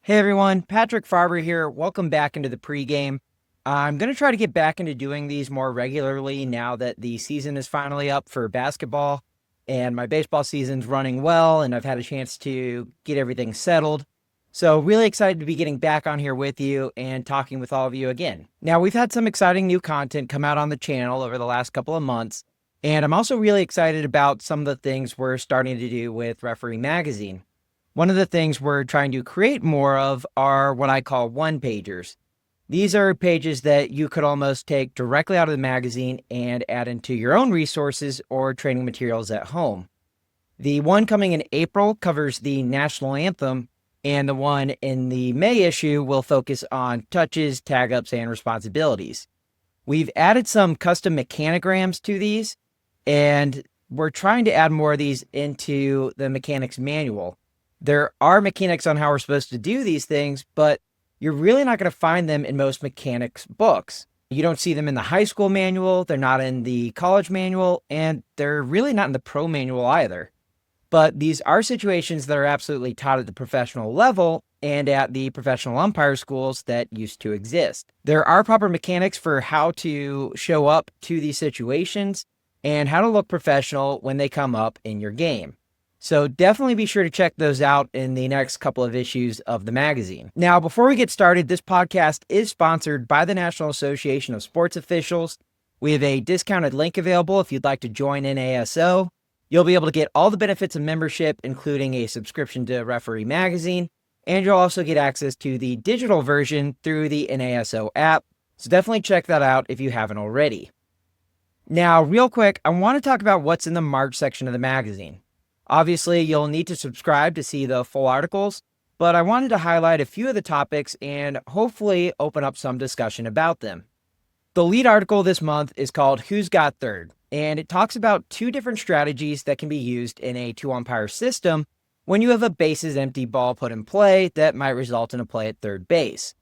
Hey everyone, Patrick Faerber here. Welcome back into the pregame. I'm going to try to get back into doing these more regularly now that the season is finally up for basketball and my baseball season's running well and I've had a chance to get everything settled. So really excited to be getting back on here with you and talking with all of you again. Now we've had some exciting new content come out on the channel over the last couple of months, and I'm also really excited about some of the things we're starting to do with Referee Magazine. One of the things we're trying to create more of are what I call one-pagers. These are pages that you could almost take directly out of the magazine and add into your own resources or training materials at home. The one coming in April covers the National Anthem, and the one in the May issue will focus on touches, tag-ups, and responsibilities. We've added some custom mechanograms to these, and we're trying to add more of these into the mechanics manual. There are mechanics on how we're supposed to do these things, but you're really not going to find them in most mechanics books. You don't see them in the high school manual, they're not in the college manual, and they're really not in the pro manual either. But these are situations that are absolutely taught at the professional level and at the professional umpire schools that used to exist. There are proper mechanics for how to show up to these situations and how to look professional when they come up in your game. So definitely be sure to check those out in the next couple of issues of the magazine. Now, before we get started, this podcast is sponsored by the National Association of Sports Officials. We have a discounted link available if you'd like to join NASO. You'll be able to get all the benefits of membership, including a subscription to Referee Magazine, and you'll also get access to the digital version through the NASO app. So definitely check that out if you haven't already. Now, real quick, I want to talk about what's in the March section of the magazine. Obviously, you'll need to subscribe to see the full articles, but I wanted to highlight a few of the topics and hopefully open up some discussion about them. The lead article this month is called Who's Got Third, and it talks about two different strategies that can be used in a two-umpire system when you have a bases empty ball put in play that might result in a play at third base.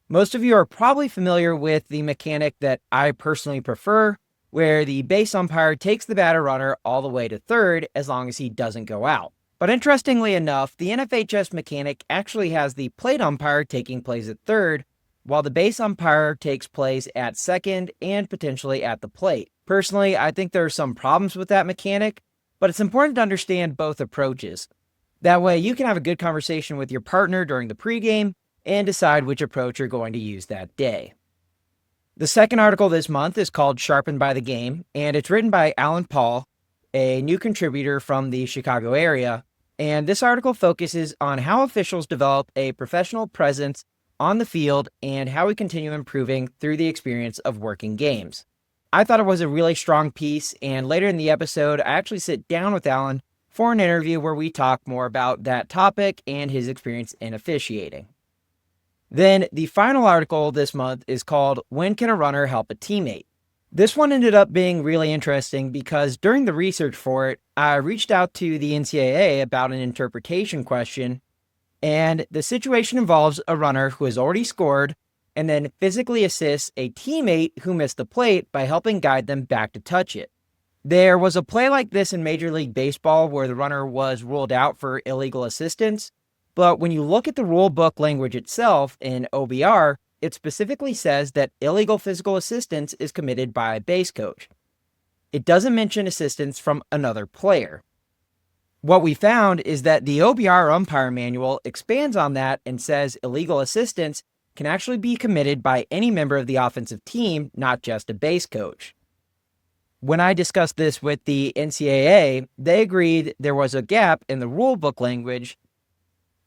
Most of you are probably familiar with the mechanic that I personally prefer, where the base umpire takes the batter runner all the way to third as long as he doesn't go out. But interestingly enough, the NFHS mechanic actually has the plate umpire taking plays at third, while the base umpire takes plays at second and potentially at the plate. Personally, I think there are some problems with that mechanic, but it's important to understand both approaches. That way you can have a good conversation with your partner during the pregame and decide which approach you're going to use that day. The second article this month is called Sharpened by the Game, and it's written by Alan Paul, a new contributor from the Chicago area, and this article focuses on how officials develop a professional presence on the field and how we continue improving through the experience of working games. I thought it was a really strong piece, and later in the episode, I actually sit down with Alan for an interview where we talk more about that topic and his experience in officiating. Then the final article this month is called When Can a Runner Help a Teammate? This one ended up being really interesting because during the research for it, I reached out to the NCAA about an interpretation question, and the situation involves a runner who has already scored and then physically assists a teammate who missed the plate by helping guide them back to touch it. There was a play like this in Major League Baseball where the runner was ruled out for illegal assistance. But when you look at the rule book language itself in OBR, it specifically says that illegal physical assistance is committed by a base coach. It doesn't mention assistance from another player. What we found is that the OBR umpire manual expands on that and says illegal assistance can actually be committed by any member of the offensive team, not just a base coach. When I discussed this with the NCAA, they agreed there was a gap in the rule book language.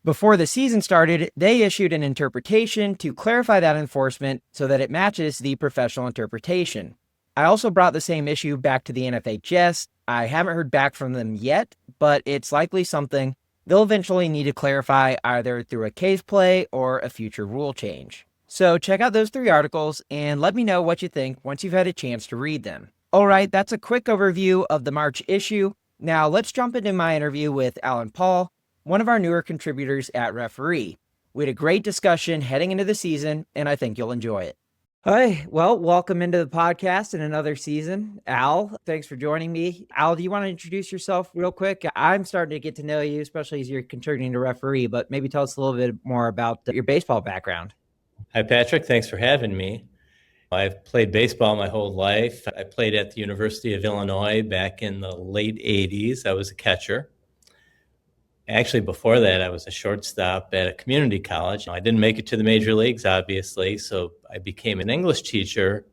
Before the season started, they issued an interpretation to clarify that enforcement so that it matches the professional interpretation. I also brought the same issue back to the NFHS. I haven't heard back from them yet, but it's likely something they'll eventually need to clarify either through a case play or a future rule change. So check out those three articles and let me know what you think once you've had a chance to read them. All right, that's a quick overview of the March issue. Now let's jump into my interview with Alan Paul, one of our newer contributors at Referee. We had a great discussion heading into the season, and I think you'll enjoy it. Hi, well, welcome into the podcast in another season. Al, thanks for joining me. Al, do you want to introduce yourself real quick? I'm starting to get to know you, especially as you're contributing to referee, but maybe tell us a little bit more about your baseball background. Hi, Patrick. Thanks for having me. I've played baseball my whole life. I played at the University of Illinois back in the late 80s. I was a catcher. Actually, before that, I was a shortstop at a community college. I didn't make it to the major leagues, obviously, so I became an English teacher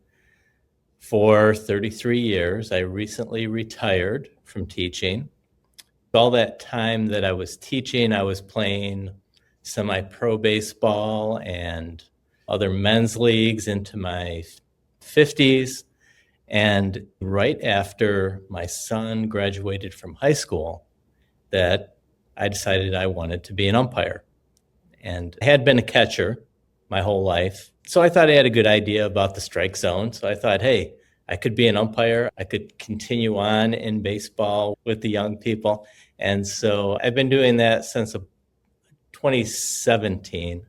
for 33 years. I recently retired from teaching. All that time that I was teaching, I was playing semi-pro baseball and other men's leagues into my 50s. And right after my son graduated from high school, that I decided I wanted to be an umpire. And I had been a catcher my whole life. So I thought I had a good idea about the strike zone. So I thought, hey, I could be an umpire. I could continue on in baseball with the young people. And so I've been doing that since 2017.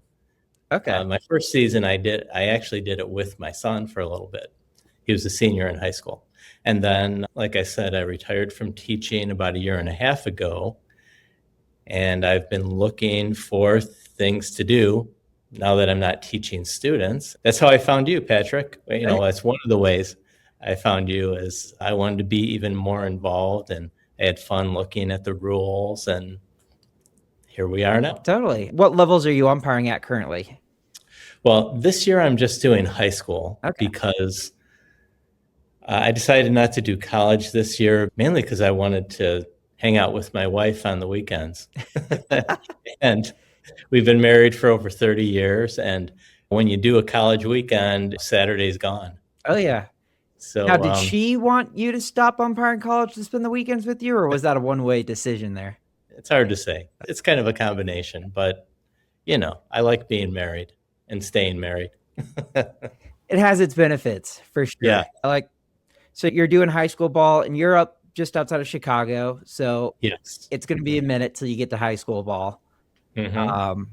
Okay. My first season, I actually did it with my son for a little bit. He was a senior in high school. And then, like I said, I retired from teaching about a year and a half ago. And I've been looking for things to do now that I'm not teaching students. That's how I found you, Patrick. That's one of the ways I found you is I wanted to be even more involved, and I had fun looking at the rules, and here we are now. Totally. What levels are you umpiring at currently? Well, this year I'm just doing high school because I decided not to do college this year, mainly because I wanted to hang out with my wife on the weekends. And we've been married for over 30 years. And when you do a college weekend, Saturday's gone. Oh, yeah. So now, did she want you to stop umpiring college to spend the weekends with you, or was that a one-way decision there? It's hard to say. It's kind of a combination, but I like being married and staying married. It has its benefits for sure. Yeah. So you're doing high school ball and you're up just outside of Chicago. So Yes. it's going to be a minute till you get to high school ball. Mm-hmm.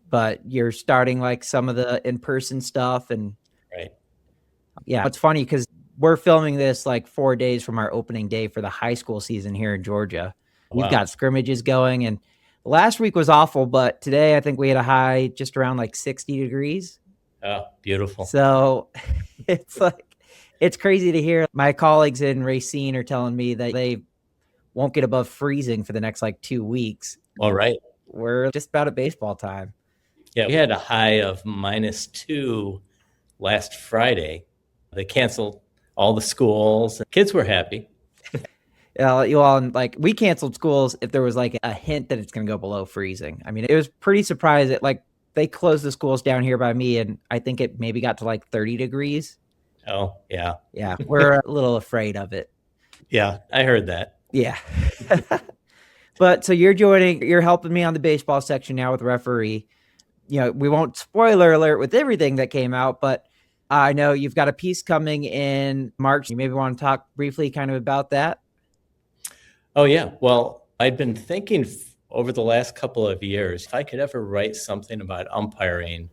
But you're starting like some of the in-person stuff. And right. Yeah, it's funny because we're filming this like 4 days from our opening day for the high school season here in Georgia. We've got scrimmages going, and last week was awful, but today I think we had a high just around like 60 degrees. Oh, beautiful. So it's crazy to hear. My colleagues in Racine are telling me that they won't get above freezing for the next like 2 weeks. All right. We're just about at baseball time. Yeah, we had a high of -2 last Friday. They canceled all the schools. Kids were happy. We canceled schools if there was like a hint that it's going to go below freezing. I mean, it was pretty surprising. Like they closed the schools down here by me, and I think it maybe got to like 30 degrees. Oh, yeah. Yeah, we're a little afraid of it. Yeah, I heard that. Yeah. But so you're helping me on the baseball section now with referee. We won't spoiler alert with everything that came out, but I know you've got a piece coming in March. You maybe want to talk briefly kind of about that. Oh, yeah. Well, I'd been thinking over the last couple of years, if I could ever write something about umpiring,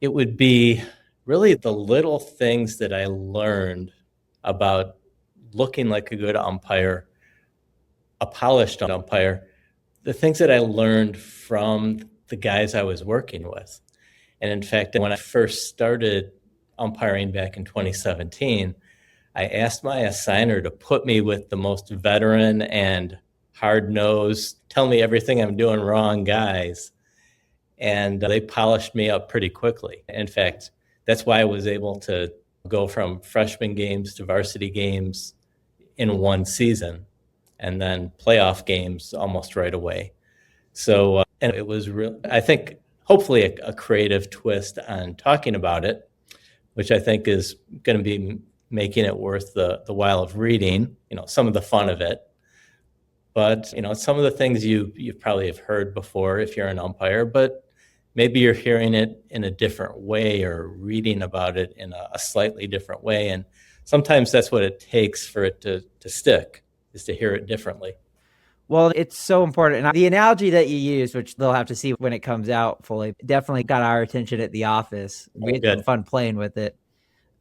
it would be really the little things that I learned about looking like a good umpire, a polished umpire, the things that I learned from the guys I was working with. And in fact, when I first started umpiring back in 2017, I asked my assigner to put me with the most veteran and hard-nosed, tell me everything I'm doing wrong guys. And they polished me up pretty quickly. In fact, that's why I was able to go from freshman games to varsity games in one season and then playoff games almost right away. So, and it was real, I think, hopefully a creative twist on talking about it, which I think is going to be making it worth the while of reading, some of the fun of it. But, some of the things you probably have heard before if you're an umpire, but maybe you're hearing it in a different way or reading about it in a slightly different way. And sometimes that's what it takes for it to stick, is to hear it differently. Well, it's so important. And the analogy that you use, which they'll have to see when it comes out fully, definitely got our attention at the office. We Oh, had some good. fun playing with it.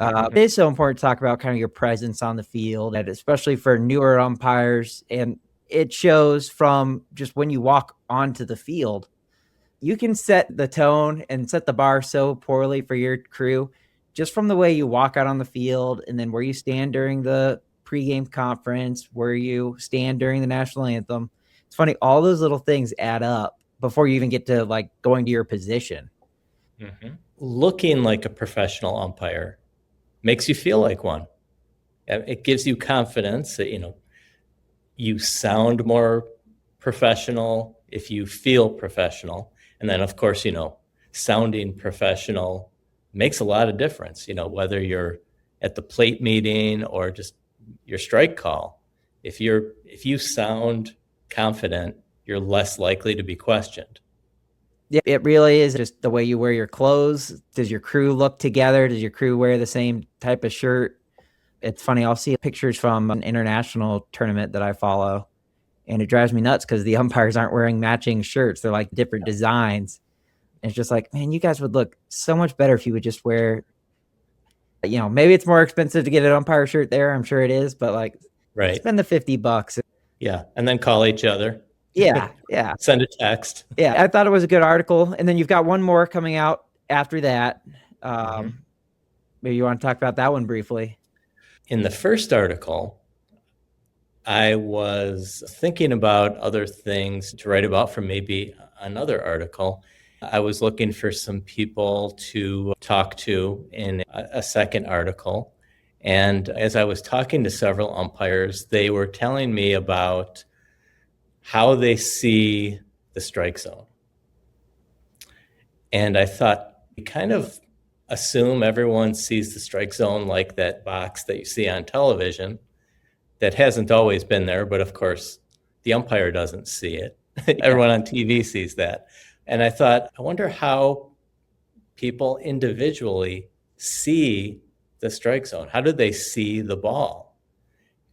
Mhm. It is so important to talk about kind of your presence on the field, and especially for newer umpires. And it shows from just when you walk onto the field. You can set the tone and set the bar so poorly for your crew just from the way you walk out on the field and then where you stand during the pregame conference, where you stand during the national anthem. It's funny, all those little things add up before you even get to like going to your position. Looking like a professional umpire makes you feel like one. It gives you confidence that, you sound more professional if you feel professional. And then, of course, sounding professional makes a lot of difference, whether you're at the plate meeting or just your strike call. If you sound confident, you're less likely to be questioned. Yeah, it really is just the way you wear your clothes. Does your crew look together? Does your crew wear the same type of shirt? It's funny, I'll see pictures from an international tournament that I follow, and it drives me nuts because the umpires aren't wearing matching shirts. They're like different designs. And it's just like, man, you guys would look so much better if you would just wear, maybe it's more expensive to get an umpire shirt there. I'm sure it is, but like, Right. spend the $50. Yeah. And then call each other. Yeah. Yeah. Send a text. Yeah. I thought it was a good article. And then you've got one more coming out after that. Maybe you want to talk about that one briefly. In the first article, I was thinking about other things to write about for maybe another article. I was looking for some people to talk to in a second article. And as I was talking to several umpires, they were telling me about how they see the strike zone. And I thought, you kind of assume everyone sees the strike zone like that box that you see on television. That hasn't always been there, but of course, the umpire doesn't see it. Everyone on TV sees that. And I thought, I wonder how people individually see the strike zone. How do they see the ball?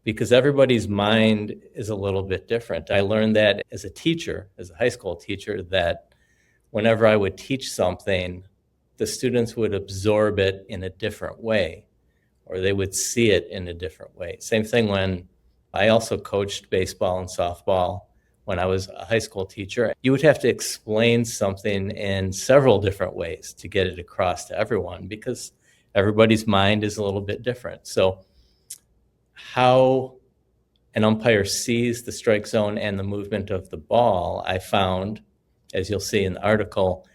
Because everybody's mind is a little bit different. I learned that as a teacher, as a high school teacher, that whenever I would teach something, the students would absorb it in a different way, or they would see it in a different way. Same thing when I also coached baseball and softball when I was a high school teacher. You would have to explain something in several different ways to get it across to everyone because everybody's mind is a little bit different. So how an umpire sees the strike zone and the movement of the ball, I found, as you'll see in the article,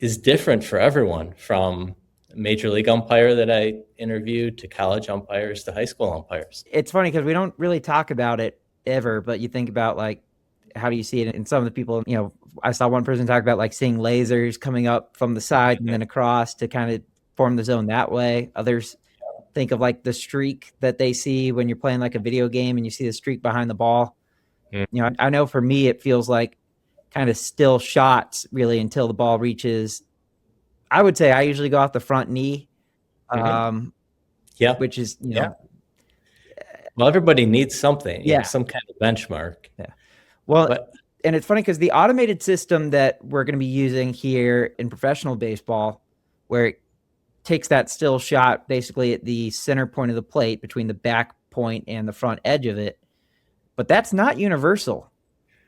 is different for everyone, from major league umpire that I interviewed to college umpires to high school umpires. It's funny because we don't really talk about it ever, but you think about like, how do you see it in some of the people, I saw one person talk about like seeing lasers coming up from the side and then across to kind of form the zone that way. Others think of like the streak that they see when you're playing like a video game and you see the streak behind the ball. I know for me, it feels like kind of still shots really until the ball reaches. I would say I usually go off the front knee, which is, Well, everybody needs something, Yeah. some kind of benchmark. Yeah. Well, and it's funny because the automated system that we're going to be using here in professional baseball, where it takes that still shot basically at the center point of the plate between the back point and the front edge of it, but that's not universal.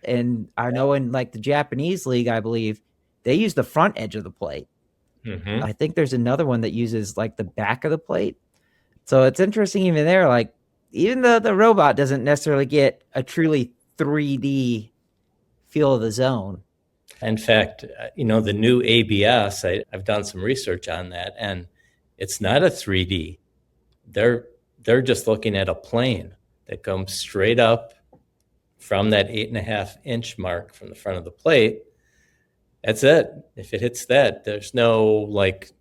And I know in like the Japanese league, I believe they use the front edge of the plate. I think there's another one that uses like the back of the plate. So it's interesting even there, like even the robot doesn't necessarily get a truly 3D feel of the zone. In fact, the new ABS, I've done some research on that, and it's not a 3D. They're just looking at a plane that comes straight up from that 8.5-inch mark from the front of the plate. That's it. If it hits that, there's no like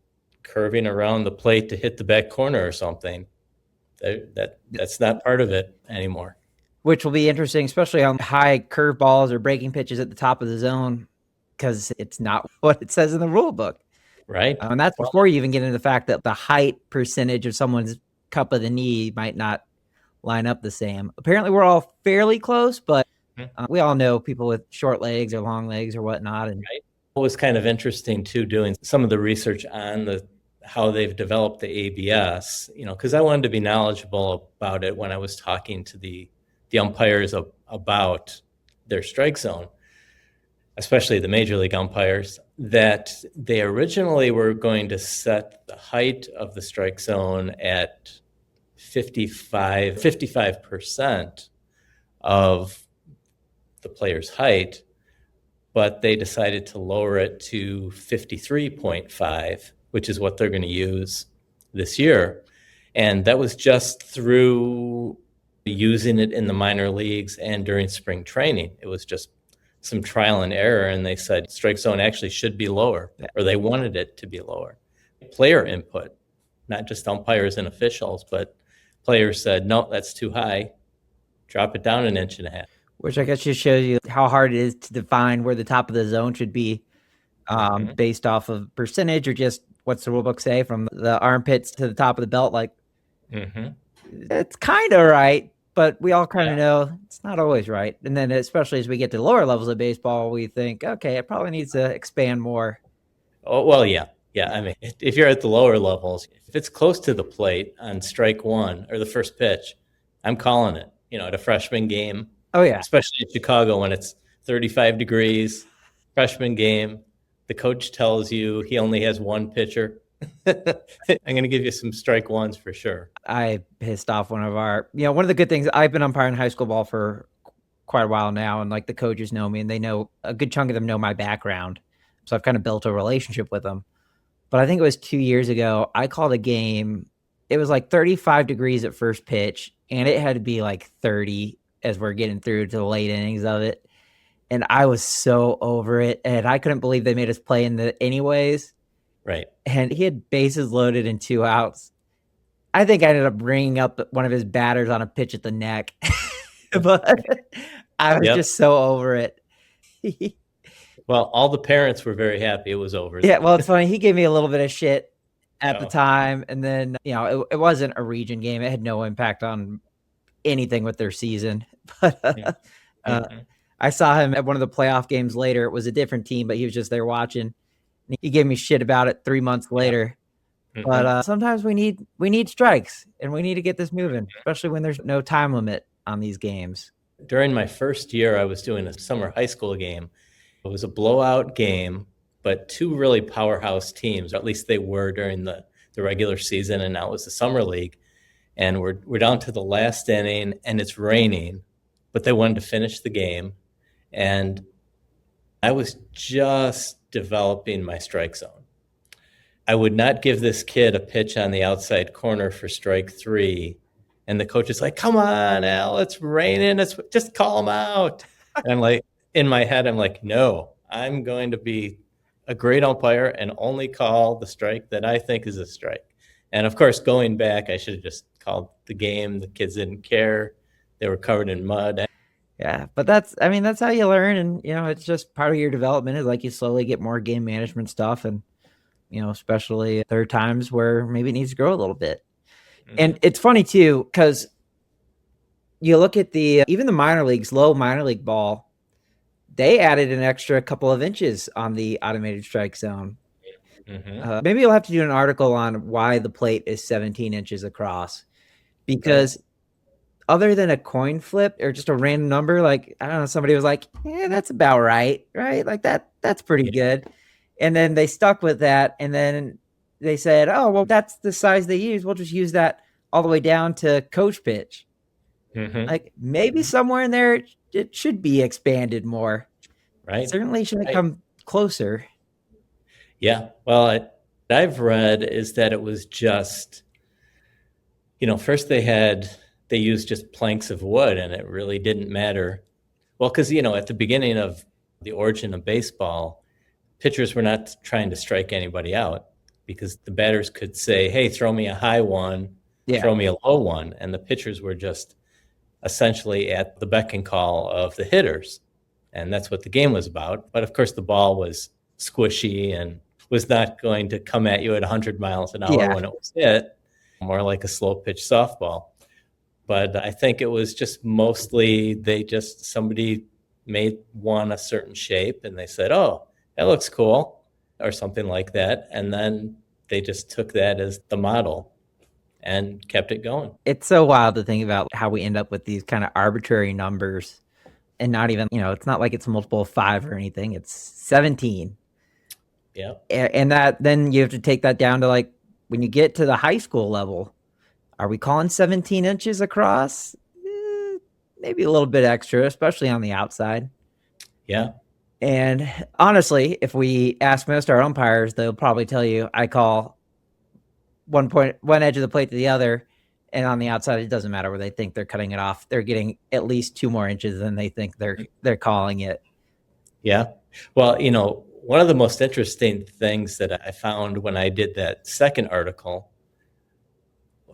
curving around the plate to hit the back corner or something. That's not part of it anymore. Which will be interesting, especially on high curve balls or breaking pitches at the top of the zone, because it's not what it says in the rule book. Right. And that's before you even get into the fact that the height percentage of someone's cup of the knee might not line up the same. Apparently, we're all fairly close, but We all know people with short legs or long legs or whatnot. And Right. It was kind of interesting too, doing some of the research on how they've developed the ABS, because I wanted to be knowledgeable about it when I was talking to the umpires about their strike zone, especially the major league umpires, that they originally were going to set the height of the strike zone at 55% of the player's height, but they decided to lower it to 53.5, which is what they're going to use this year. And that was just through using it in the minor leagues and during spring training. It was just some trial and error, and they said strike zone actually should be lower, or they wanted it to be lower. Player input, not just umpires and officials, but players said, no, that's too high. Drop it down an inch and a half. which I guess just shows you how hard it is to define where the top of the zone should be based off of percentage, or just what's the rule book say, from the armpits to the top of the belt. Like, it's kind of right, but we all kind of know it's not always right. And then especially as we get to lower levels of baseball, we think, okay, it probably needs to expand more. Oh, well, yeah. Yeah, I mean, if you're at the lower levels, if it's close to the plate on strike one or the first pitch, I'm calling it, at a freshman game. Oh, yeah. Especially in Chicago when it's 35 degrees, freshman game. The coach tells you he only has one pitcher. I'm going to give you some strike ones for sure. I pissed off one of the good things, I've been umpiring high school ball for quite a while now, and like the coaches know me, and they know, a good chunk of them know my background. So I've kind of built a relationship with them. But I think it was 2 years ago, I called a game. It was like 35 degrees at first pitch, and it had to be like 30 as we're getting through to the late innings of it. And I was so over it, and I couldn't believe they made us play in the anyways. Right. And he had bases loaded and 2 outs. I think I ended up bringing up one of his batters on a pitch at the neck. But I was just so over it. Well, all the parents were very happy it was over. Yeah, well, it's funny. He gave me a little bit of shit at the time. And then, it wasn't a region game. It had no impact on anything with their season. But I saw him at one of the playoff games later. It was a different team, but he was just there watching. He gave me shit about it 3 months later. But sometimes we need strikes, and we need to get this moving, especially when there's no time limit on these games. During my first year, I was doing a summer high school game. It was a blowout game, but 2 really powerhouse teams, or at least they were during the regular season, and now it was the summer league. And we're down to the last inning, and it's raining, but they wanted to finish the game. And I was just developing my strike zone. I would not give this kid a pitch on the outside corner for strike 3. And the coach is like, come on, Al, it's raining. Just call him out. And I'm like, in my head, I'm like, no, I'm going to be a great umpire and only call the strike that I think is a strike. And of course, going back, I should have just called the game. The kids didn't care. They were covered in mud. Yeah, but that's how you learn. And, it's just part of your development, is like you slowly get more game management stuff. And, especially there are times where maybe it needs to grow a little bit. And it's funny too, because you look at even the minor leagues, low minor league ball, they added an extra couple of inches on the automated strike zone. Maybe you'll have to do an article on why the plate is 17 inches across, because other than a coin flip or just a random number, like, I don't know, somebody was like, yeah, that's about right? Like that's pretty good. And then they stuck with that. And then they said, oh, well, that's the size they use. We'll just use that all the way down to coach pitch. Like, maybe somewhere in there, it should be expanded more. Right. Certainly should come closer. Yeah. Well, what I've read is that it was just, first they used just planks of wood, and it really didn't matter. Well, because, at the beginning of the origin of baseball, pitchers were not trying to strike anybody out, because the batters could say, hey, throw me a high one, throw me a low one. And the pitchers were just essentially at the beck and call of the hitters. And that's what the game was about. But of course, the ball was squishy and was not going to come at you at 100 miles an hour when it was hit, more like a slow pitch softball. But I think it was just mostly somebody made one a certain shape and they said, oh, that looks cool, or something like that. And then they just took that as the model and kept it going. It's so wild to think about how we end up with these kind of arbitrary numbers and not even, it's not like it's a multiple of 5 or anything. It's 17. Yeah. And that then you have to take that down to like when you get to the high school level, are we calling 17 inches across? Maybe a little bit extra, especially on the outside. Yeah. And honestly, if we ask most of our umpires, they'll probably tell you I call one edge of the plate to the other, and on the outside it doesn't matter where they think they're cutting it off. They're getting at least 2 more inches than they think they're calling it. Yeah. Well, one of the most interesting things that I found when I did that second article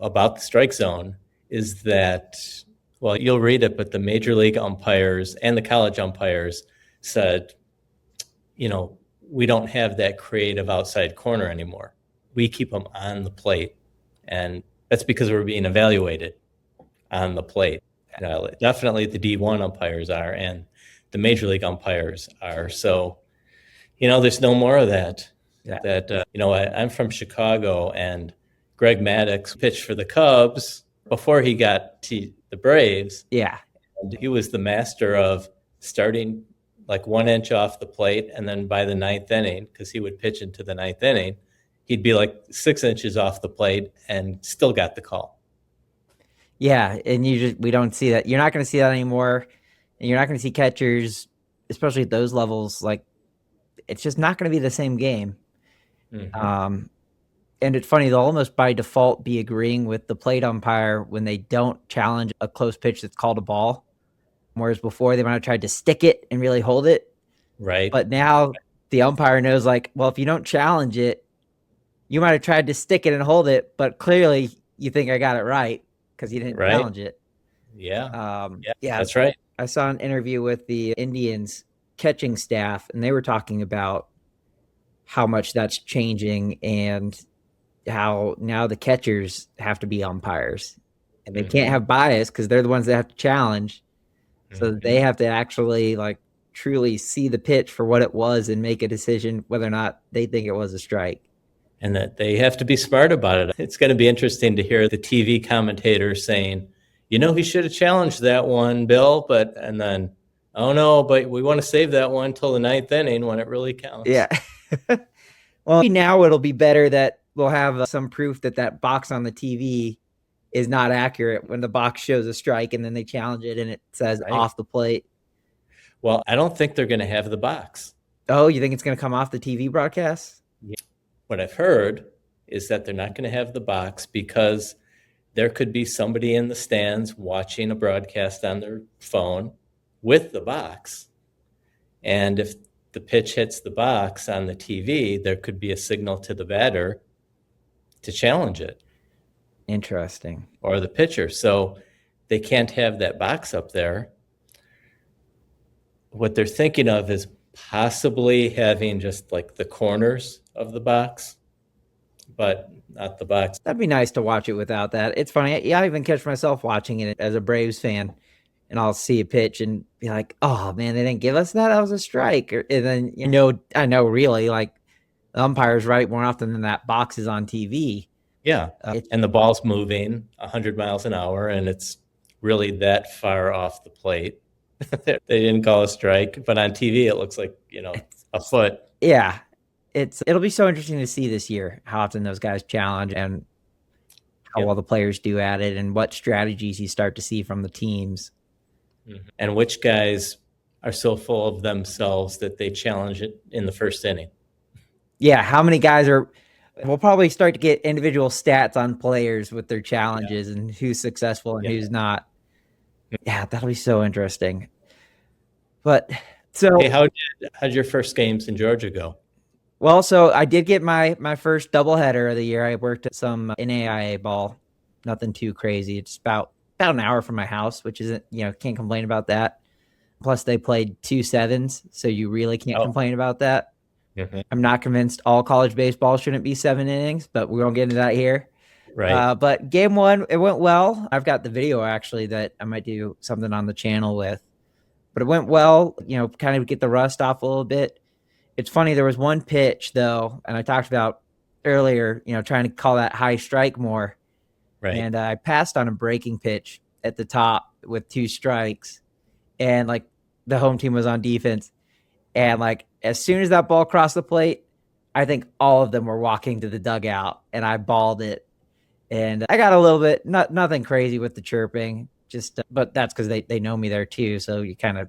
about the strike zone is that, well, you'll read it, but the major league umpires and the college umpires said, we don't have that creative outside corner anymore. We keep them on the plate. And that's because we're being evaluated on the plate. Definitely the D1 umpires are, and the major league umpires are. So, there's no more of that. Yeah. I'm from Chicago, and Greg Maddux pitched for the Cubs before he got to the Braves. Yeah. And he was the master of starting like 1 inch off the plate, and then by the 9th inning, because he would pitch into the 9th inning, he'd be like 6 inches off the plate and still got the call. Yeah, and we don't see that. You're not going to see that anymore, and you're not going to see catchers, especially at those levels. Like, it's just not going to be the same game. Mm-hmm. And it's funny, they'll almost by default be agreeing with the plate umpire when they don't challenge a close pitch that's called a ball. Whereas before they might have tried to stick it and really hold it. Right. But now the umpire knows, like, well, if you don't challenge it, you might have tried to stick it and hold it, but clearly you think I got it right because you didn't challenge it. Yeah. Yeah, that's right. I saw an interview with the Indians catching staff, and they were talking about how much that's changing and how now the catchers have to be umpires. And they can't have bias because they're the ones that have to challenge. So they have to actually like truly see the pitch for what it was and make a decision whether or not they think it was a strike. And that they have to be smart about it. It's going to be interesting to hear the TV commentators saying, he should have challenged that one, Bill, and then, oh no, but we want to save that one till the 9th inning when it really counts. Yeah. Well, now it'll be better that we'll have some proof that box on the TV is not accurate when the box shows a strike and then they challenge it and it says off the plate. Well, I don't think they're going to have the box. Oh, you think it's going to come off the TV broadcast? Yeah. What I've heard is that they're not going to have the box because there could be somebody in the stands watching a broadcast on their phone with the box. And if the pitch hits the box on the TV, there could be a signal to the batter to challenge it. Interesting. Or the pitcher. So they can't have that box up there. What they're thinking of is possibly having just like the corners of the box, but not the box. That'd be nice to watch it without that. It's funny. I even catch myself watching it as a Braves fan, and I'll see a pitch and be like, oh man, they didn't give us that. That was a strike. And then, I know really like the umpire's right more often than that box is on TV. Yeah. And the ball's moving 100 miles an hour and it's really that far off the plate. They didn't call a strike, but on TV, it looks like, a foot. Yeah. It'll be so interesting to see this year how often those guys challenge and how well the players do at it and what strategies you start to see from the teams. Mm-hmm. And which guys are so full of themselves that they challenge it in the first inning. Yeah. How many guys we'll probably start to get individual stats on players with their challenges and who's successful and who's not. Yeah, that'll be so interesting. But so, hey, how'd your first games in Georgia go? Well, so I did get my first doubleheader of the year. I worked at some NAIA ball, nothing too crazy. It's about an hour from my house, which isn't, can't complain about that. Plus, they played 2 sevens, so you really can't complain about that. Mm-hmm. I'm not convinced all college baseball shouldn't be 7 innings, but we won't get into that here. Right. But game one, it went well. I've got the video actually that I might do something on the channel with. But it went well, kind of get the rust off a little bit. It's funny, there was one pitch though, and I talked about earlier, trying to call that high strike more. Right. And I passed on a breaking pitch at the top with 2 strikes. And like the home team was on defense. And like as soon as that ball crossed the plate, I think all of them were walking to the dugout and I balled it. And I got a little bit, nothing crazy with the chirping, but that's because they know me there too. So you kind of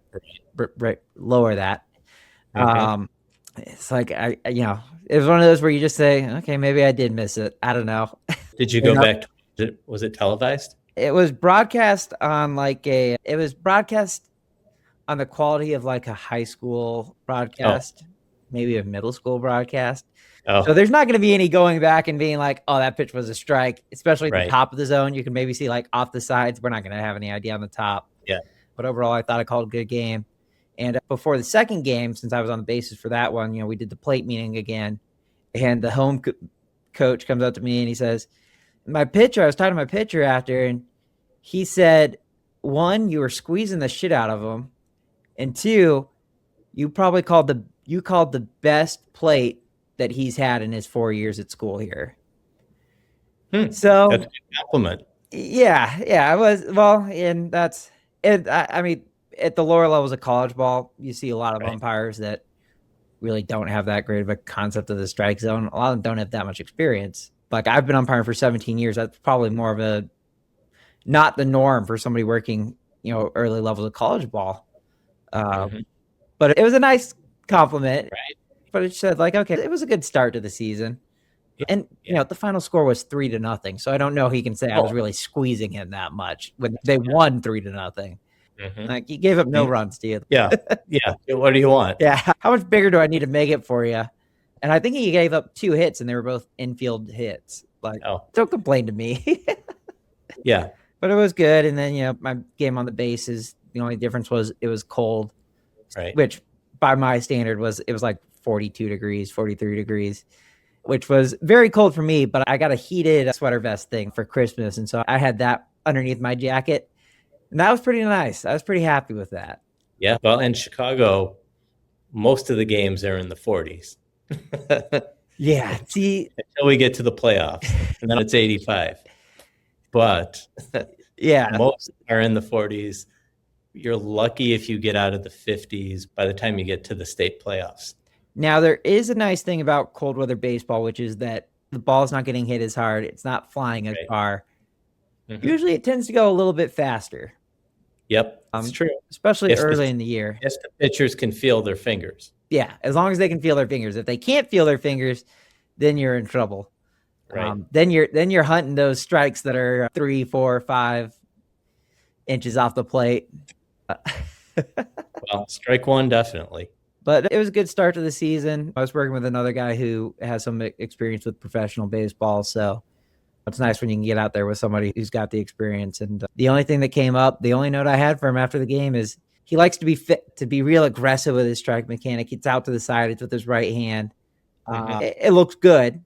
lower that. Mhm. It's like, it was one of those where you just say, okay, maybe I did miss it. I don't know. Did you go back to, was it televised? It was broadcast on it was broadcast on the quality of like a high school broadcast, maybe a middle school broadcast. So there's not going to be any going back and being like, oh, that pitch was a strike, especially at the top of the zone. You can maybe see like off the sides. We're not going to have any idea on the top. Yeah. But overall, I thought I called a good game. And before the second game, since I was on the bases for that one, we did the plate meeting again. And the home coach comes up to me and he says, I was talking to my pitcher after, and he said, 1, you were squeezing the shit out of him. And 2, you probably called the best plate that he's had in his 4 years at school here. So that's a good compliment. Yeah, I was. Well, and that's it. I mean, at the lower levels of college ball, you see a lot of umpires that really don't have that great of a concept of the strike zone. A lot of them don't have that much experience. Like I've been umpiring for 17 years. That's probably more of not the norm for somebody working, early levels of college ball. But it was a nice compliment. Right. But it said like, okay, it was a good start to the season. And the final score was 3-0. So I don't know he can say I was really squeezing him that much when they won 3-0. Like he gave up no runs to you. Yeah. What do you want? Yeah. How much bigger do I need to make it for you? And I think he gave up 2 hits, and they were both infield hits. Like, don't complain to me. Yeah. But it was good. And then my game on the bases. The only difference was it was cold, which by my standard it was like 42 degrees, 43 degrees. Which was very cold for me, but I got a heated sweater vest thing for Christmas. And so I had that underneath my jacket. And that was pretty nice. I was pretty happy with that. Yeah. Well, in Chicago, most of the games are in the 40s. Yeah. See, until we get to the playoffs, and then it's 85. But most are in the 40s. You're lucky if you get out of the 50s by the time you get to the state playoffs. Now, there is a nice thing about cold weather baseball, which is that the ball's not getting hit as hard. It's not flying as far. Usually it tends to go a little bit faster. Yep, that's true. Especially early in the year. Yes, the pitchers can feel their fingers. Yeah, as long as they can feel their fingers. If they can't feel their fingers, then you're in trouble. Right. Then you're hunting those strikes that are 3, 4, 5 inches off the plate. Well, strike one, definitely. But it was a good start to the season. I was working with another guy who has some experience with professional baseball. So it's nice when you can get out there with somebody who's got the experience. And the only thing that came up, the only note I had for him after the game is he likes to be fit, to be real aggressive with his strike mechanic. It's out to the side. It's with his right hand. It looks good.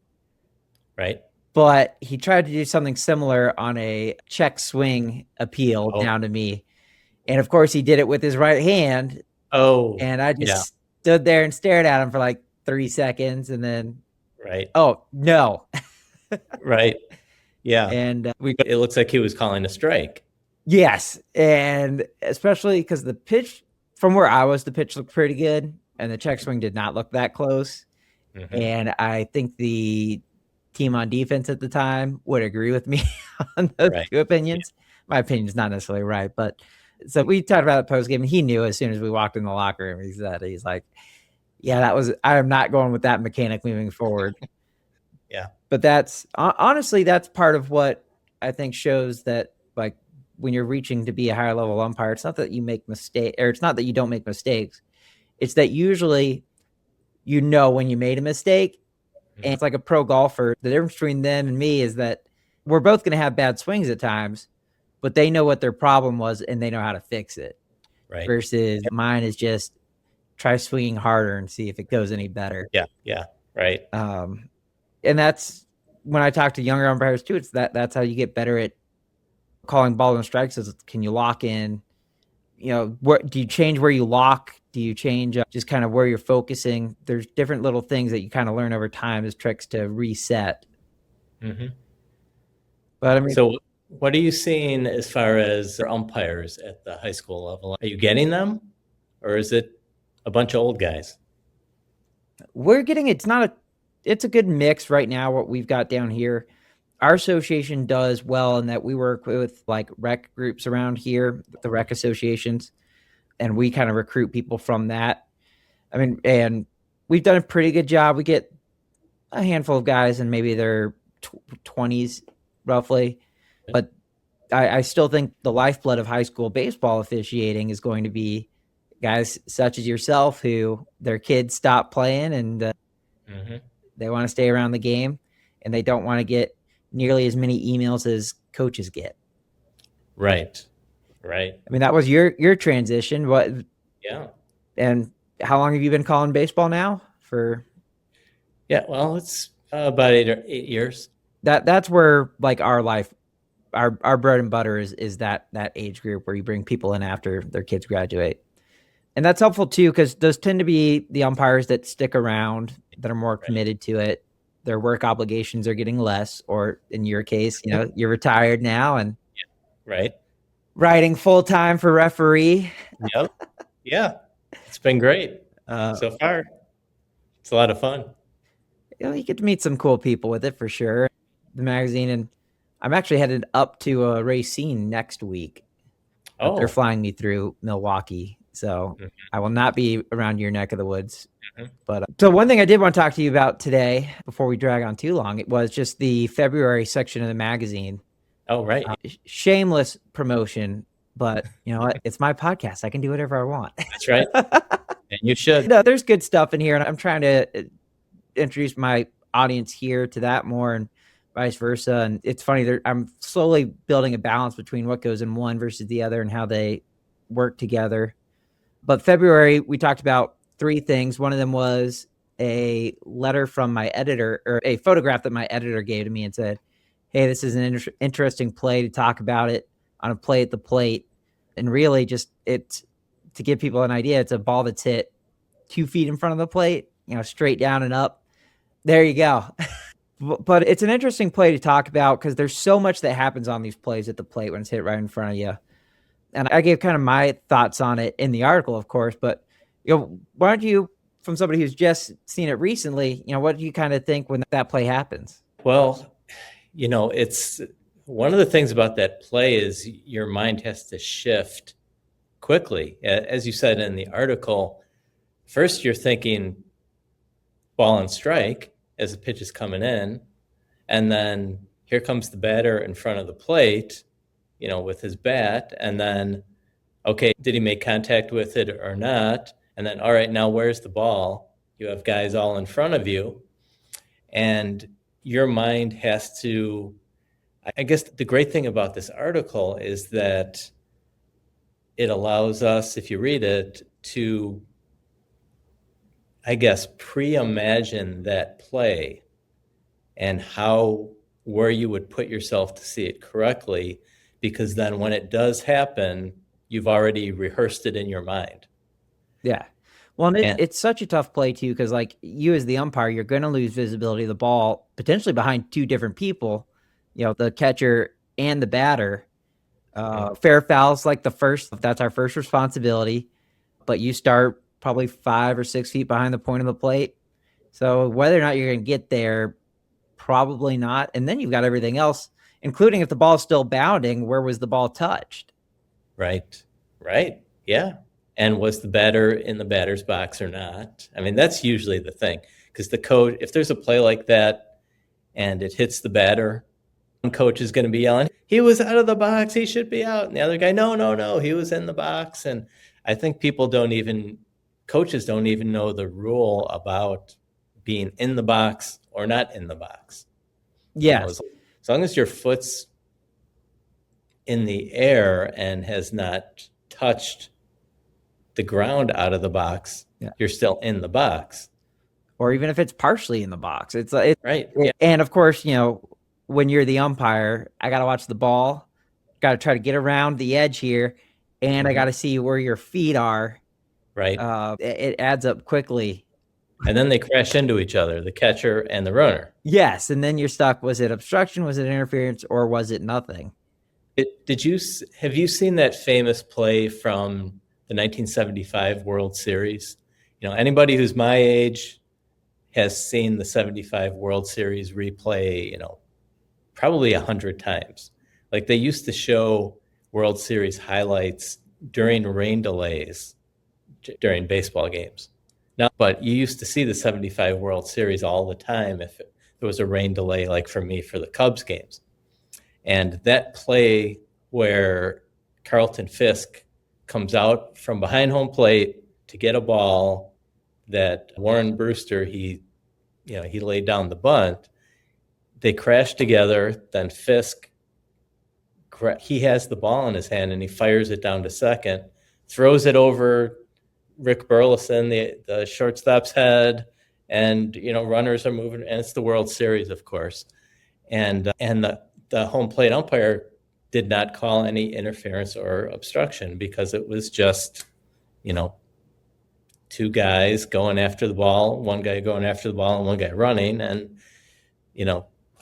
Right. But he tried to do something similar on a check swing appeal down to me. And of course he did it with his right hand. And I just stood there and stared at him for like 3 seconds and then, oh, no. Right. Yeah. And it looks like he was calling a strike. Yes. And especially because the pitch, from where I was, the pitch looked pretty good. And the check swing did not look that close. And I think the team on defense at the time would agree with me on those 2 opinions. My opinion is not necessarily right, but so we talked about it post game, and he knew as soon as we walked in the locker room. He said, he's like, "Yeah, I am not going with that mechanic moving forward." Yeah, but that's honestly that's part of what I think shows that like when you're reaching to be a higher level umpire, it's not that you make mistakes, or it's not that you don't make mistakes. It's that usually when you made a mistake. And it's like a pro golfer. The difference between them and me is that we're both going to have bad swings at times, but they know what their problem was and they know how to fix it. Right. Versus mine is just try swinging harder and see if it goes any better. Yeah. Right. And that's when I talk to younger umpires too, it's that's how you get better at calling balls and strikes. Is can you lock in? Do you change where you lock? Do you change just kind of where you're focusing? There's different little things that you kind of learn over time as tricks to reset. Mm-hmm. But I mean, so what are you seeing as far as umpires at the high school level? Are you getting them, or is it a bunch of old guys? we're getting it's a good mix right now. What we've got down here, our association does well in that we work with like rec groups around here, the rec associations, and we kind of recruit people from that. I mean, and we've done a pretty good job. We get a handful of guys and maybe their 20s roughly. But I still think the lifeblood of high school baseball officiating is going to be guys such as yourself who their kids stop playing and Mm-hmm. they want to stay around the game and they don't want to get nearly as many emails as coaches get. Right. Right. I mean, that was your transition. What? Yeah. And how long have you been calling baseball now? Yeah. Well, it's about 8 years. That's where like our life, our bread and butter is that age group where you bring people in after their kids graduate. And that's helpful too, because those tend to be the umpires that stick around, that are more committed to it. Their work obligations are getting less, or in your case, you're retired now and Right. writing full time for referee. Yep. Yeah. It's been great so far. It's a lot of fun. You get to meet some cool people with it for sure. The magazine, and I'm actually headed up to Racine next week. But they're flying me through Milwaukee, so I will not be around your neck of the woods. Mm-hmm. But so one thing I did want to talk to you about today, before we drag on too long, it was just the February section of the magazine. Oh, right. Shameless promotion, but you know what? It's my podcast. I can do whatever I want. That's right. And you should. No, there's good stuff in here, and I'm trying to introduce my audience here to that more, and vice versa. And it's funny, I'm slowly building a balance between what goes in one versus the other and how they work together. But February, we talked about 3 things. One of them was a letter from my editor, or a photograph that my editor gave to me and said, hey, this is an interesting play to talk about it on a play at the plate. And really just to give people an idea, it's a ball that's hit 2 feet in front of the plate, straight down and up. There you go. But it's an interesting play to talk about because there's so much that happens on these plays at the plate when it's hit right in front of you. And I gave kind of my thoughts on it in the article, of course, but why don't you, from somebody who's just seen it recently, what do you kind of think when that play happens? Well, it's one of the things about that play is your mind has to shift quickly. As you said in the article, first you're thinking ball and strike as the pitch is coming in, and then here comes the batter in front of the plate, with his bat, and then, okay, did he make contact with it or not? And then, all right, now where's the ball? You have guys all in front of you, and your mind has to, I guess the great thing about this article is that it allows us, if you read it, to, I guess, pre-imagine that play and where you would put yourself to see it correctly, because then when it does happen, you've already rehearsed it in your mind. Yeah. Well, and it's such a tough play too, because like you as the umpire, you're going to lose visibility of the ball potentially behind 2 different people, the catcher and the batter. Fair foul's like that's our first responsibility, but you start probably 5 or 6 feet behind the point of the plate. So whether or not you're going to get there, probably not. And then you've got everything else, including if the ball's still bounding, where was the ball touched? Right. Yeah. And was the batter in the batter's box or not? I mean, that's usually the thing, because the coach, if there's a play like that and it hits the batter, one coach is going to be yelling, he was out of the box, he should be out. And the other guy, no, he was in the box. And I think coaches don't even know the rule about being in the box or not in the box. Yeah. As long as your foot's in the air and has not touched the ground out of the box, you're still in the box. or even if it's partially in the box. It's Right. Yeah. and of course, when you're the umpire, I got to watch the ball, got to try to get around the edge here, and I got to see where your feet are. Right. It adds up quickly. And then they crash into each other, the catcher and the runner. Yes, and then you're stuck. Was it obstruction? Was it interference? Or was it nothing? Have you seen that famous play from the 1975 World Series? Anybody who's my age has seen the 75 World Series replay, probably 100 times. Like they used to show World Series highlights during rain delays during baseball games. Now, but you used to see the 75 World Series all the time if there was a rain delay, like for me for the Cubs games. And that play where Carlton Fisk comes out from behind home plate to get a ball that Warren Brewster, he laid down the bunt. They crash together. Then Fisk, he has the ball in his hand and he fires it down to second, throws it over Rick Burleson, the shortstop's head, and runners are moving, and it's the World Series, of course. And the home plate umpire did not call any interference or obstruction because it was just, two guys going after the ball, one guy going after the ball and one guy running, and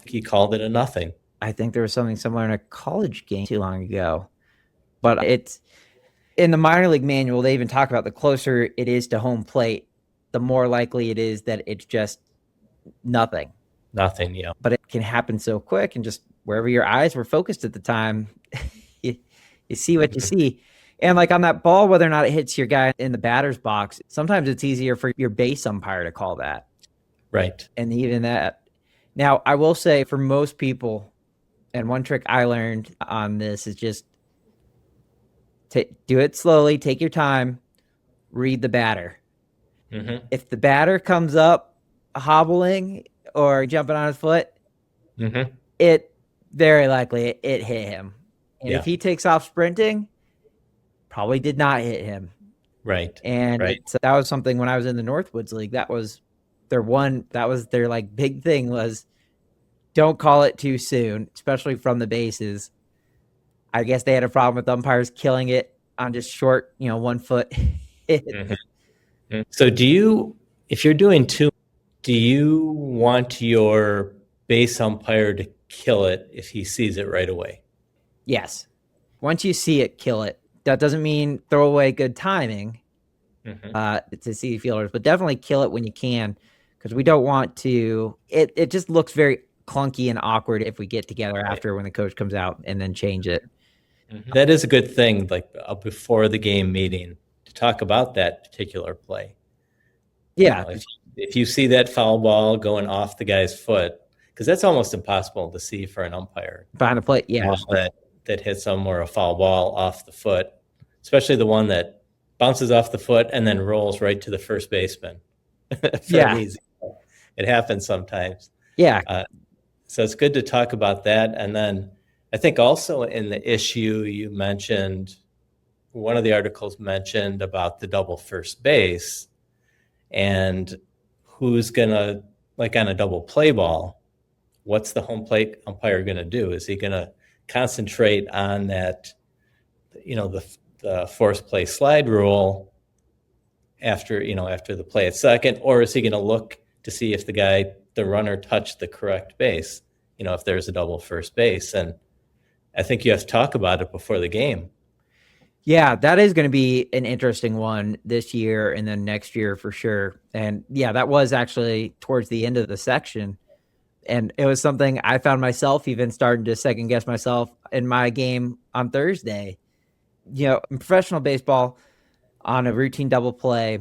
he called it a nothing. I think there was something similar in a college game too long ago, but it's in the minor league manual. They even talk about the closer it is to home plate, the more likely it is that it's just nothing. Nothing, yeah. But it can happen so quick, and just wherever your eyes were focused at the time, you see what you see. And like on that ball, whether or not it hits your guy in the batter's box, sometimes it's easier for your base umpire to call that. Right. And even that. Now, I will say for most people, and one trick I learned on this is just do it slowly, take your time, read the batter. Mm-hmm. If the batter comes up hobbling or jumping on his foot, it very likely it hit him. And if he takes off sprinting, probably did not hit him. Right. And that was something when I was in the Northwoods League. That was their like big thing was don't call it too soon, especially from the bases. I guess they had a problem with umpires killing it on just short, 1 foot. So if you're doing two, do you want your base umpire to kill it if he sees it right away? Yes. Once you see it, kill it. That doesn't mean throw away good timing to see fielders, but definitely kill it when you can, because we don't want to. It just looks very clunky and awkward if we get together after when the coach comes out and then change it. That is a good thing, like before the game meeting, to talk about that particular play. Yeah. If you see that foul ball going off the guy's foot, because that's almost impossible to see for an umpire. Behind the plate, yeah. That hits them, or a foul ball off the foot, especially the one that bounces off the foot and then rolls right to the first baseman. Easy. It happens sometimes. Yeah. So it's good to talk about that. And then I think also in the issue you mentioned, one of the articles mentioned about the double first base and who's going to, like on a double play ball, what's the home plate umpire going to do? Is he going to concentrate on that, the forced play slide rule after the play at second, or is he going to look to see if the runner touched the correct base, if there's a double first base? And I think you have to talk about it before the game. Yeah, that is going to be an interesting one this year and then next year for sure. And yeah, that was actually towards the end of the section. And it was something I found myself even starting to second guess myself in my game on Thursday. In professional baseball, on a routine double play,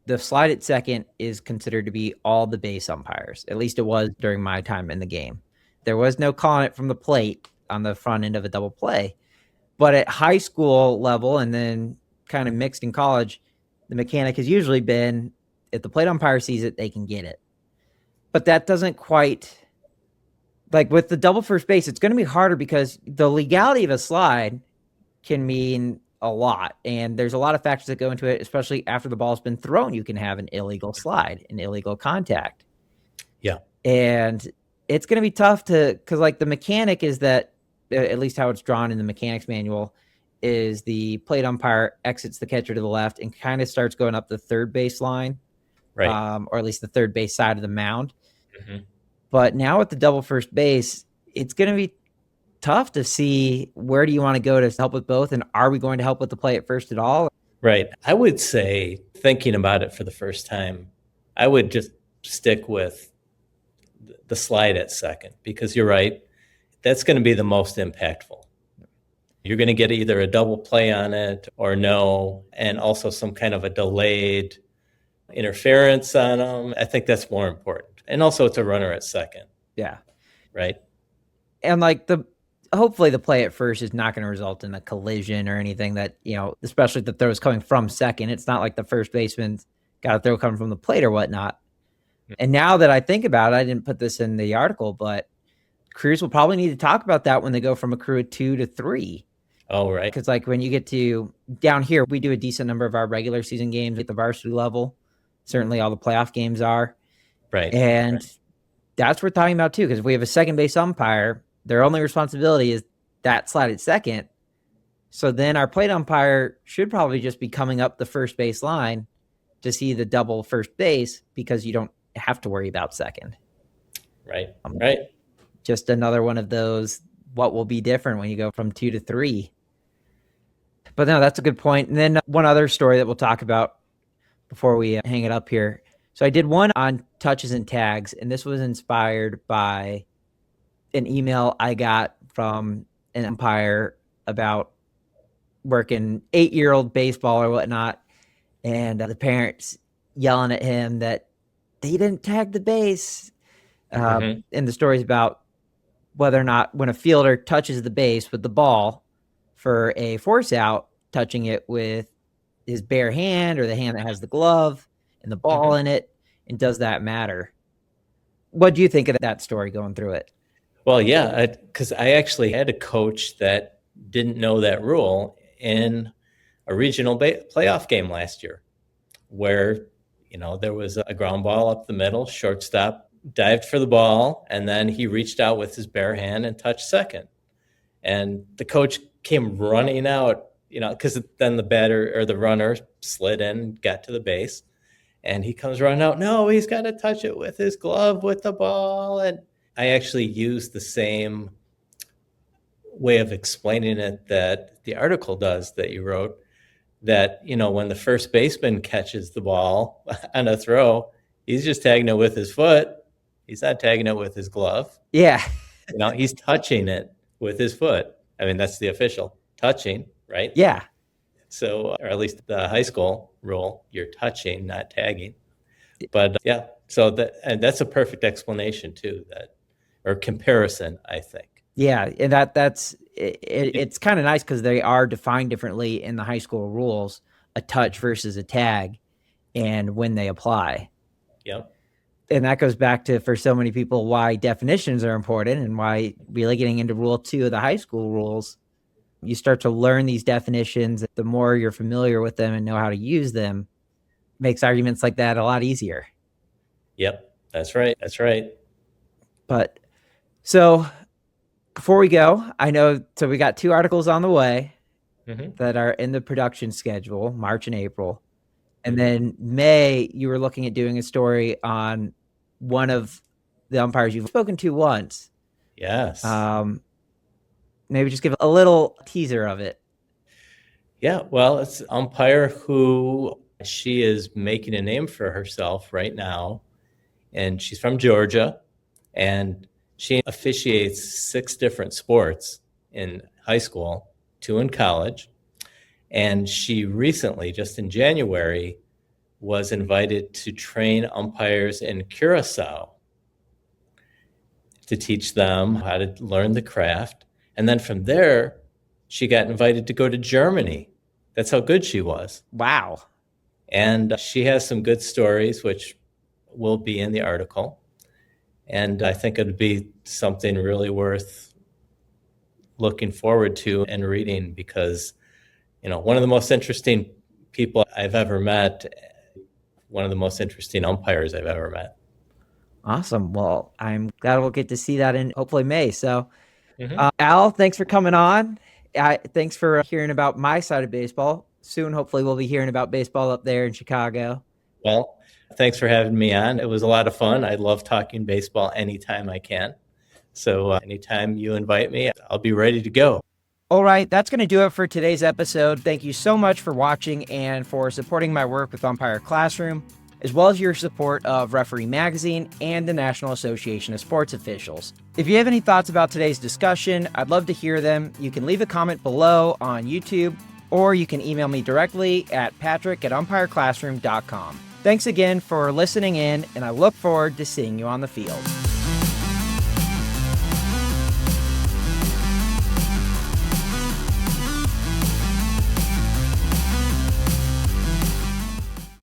the slide at second is considered to be all the base umpires. At least it was during my time in the game. There was no calling it from the plate on the front end of a double play. But at high school level and then kind of mixed in college, the mechanic has usually been if the plate umpire sees it, they can get it. But that doesn't quite, like with the double first base, it's going to be harder because the legality of a slide can mean a lot. And there's a lot of factors that go into it, especially after the ball's been thrown. You can have an illegal slide, an illegal contact. Yeah. And it's going to be tough because like the mechanic is that, at least how it's drawn in the mechanics manual, is the plate umpire exits the catcher to the left and kind of starts going up the third base line, Right. or at least the third base side of the mound. Mm-hmm. But now with the double first base, it's going to be tough to see where do you want to go to help with both, and are we going to help with the play at first at all? Right. I would say, thinking about it for the first time, I would just stick with the slide at second, because you're right. That's going to be the most impactful. You're going to get either a double play on it or no, and also some kind of a delayed interference on them. I think that's more important. And also it's a runner at second. Yeah. Right. And like hopefully the play at first is not going to result in a collision or anything that, especially the throw is coming from second. It's not like the first baseman's got a throw coming from the plate or whatnot. And now that I think about it, I didn't put this in the article, but crews will probably need to talk about that when they go from a crew of 2 to 3. Oh, right. Because like when you get to down here, we do a decent number of our regular season games at the varsity level. Certainly all the playoff games are. Right. And that's what we're talking about too, because if we have a second base umpire, their only responsibility is that slide at second. So then our plate umpire should probably just be coming up the first base line to see the double first base, because you don't have to worry about second. Right. Right. Just another one of those, what will be different when you go from 2 to 3. But no, that's a good point. And then one other story that we'll talk about before we hang it up here. So I did one on touches and tags, and this was inspired by an email I got from an umpire about working 8-year-old baseball or whatnot, and the parents yelling at him that they didn't tag the base. And the story's about whether or not when a fielder touches the base with the ball for a force out, touching it with his bare hand or the hand that has the glove and the ball in it, and does that matter? What do you think of that story going through it? Well, yeah, because I actually had a coach that didn't know that rule in a regional playoff game last year, where there was a ground ball up the middle, shortstop dived for the ball, and then he reached out with his bare hand and touched second. And the coach came running out, because then the batter or the runner slid in, got to the base, and he comes running out. No, he's got to touch it with his glove with the ball. And I actually used the same way of explaining it that the article does that you wrote, that, when the first baseman catches the ball on a throw, he's just tagging it with his foot. He's not tagging it with his glove. Yeah. He's touching it with his foot. I mean, that's the official touching, right? Yeah. So, or at least the high school rule, you're touching, not tagging. But yeah, so that's a perfect explanation too, or comparison, I think. Yeah, and it's kind of nice because they are defined differently in the high school rules, a touch versus a tag, and when they apply. Yep. And that goes back to, for so many people, why definitions are important, and why really getting into Rule 2 of the high school rules, you start to learn these definitions. The more you're familiar with them and know how to use them, makes arguments like that a lot easier. Yep, that's right. That's right. But so before we go, so we got 2 articles on the way that are in the production schedule, March and April. And then May, you were looking at doing a story on one of the umpires you've spoken to once. Yes. Maybe just give a little teaser of it. Yeah, well, it's an umpire who she is making a name for herself right now. And she's from Georgia. And she officiates 6 different sports in high school, 2 in college. And she recently, just in January, was invited to train umpires in Curacao to teach them how to learn the craft. And then from there, she got invited to go to Germany. That's how good she was. Wow. And she has some good stories, which will be in the article. And I think it would be something really worth looking forward to and reading, because one of the most interesting people I've ever met, one of the most interesting umpires I've ever met. Awesome. Well, I'm glad we'll get to see that in hopefully May. So, Mm-hmm. Al, thanks for coming on. Thanks for hearing about my side of baseball. Soon, hopefully, we'll be hearing about baseball up there in Chicago. Well, thanks for having me on. It was a lot of fun. I love talking baseball anytime I can. So anytime you invite me, I'll be ready to go. All right, that's going to do it for today's episode. Thank you so much for watching and for supporting my work with Umpire Classroom, as well as your support of Referee Magazine and the National Association of Sports Officials. If you have any thoughts about today's discussion, I'd love to hear them. You can leave a comment below on YouTube, or you can email me directly at patrick@umpireclassroom.com. Thanks again for listening in, and I look forward to seeing you on the field.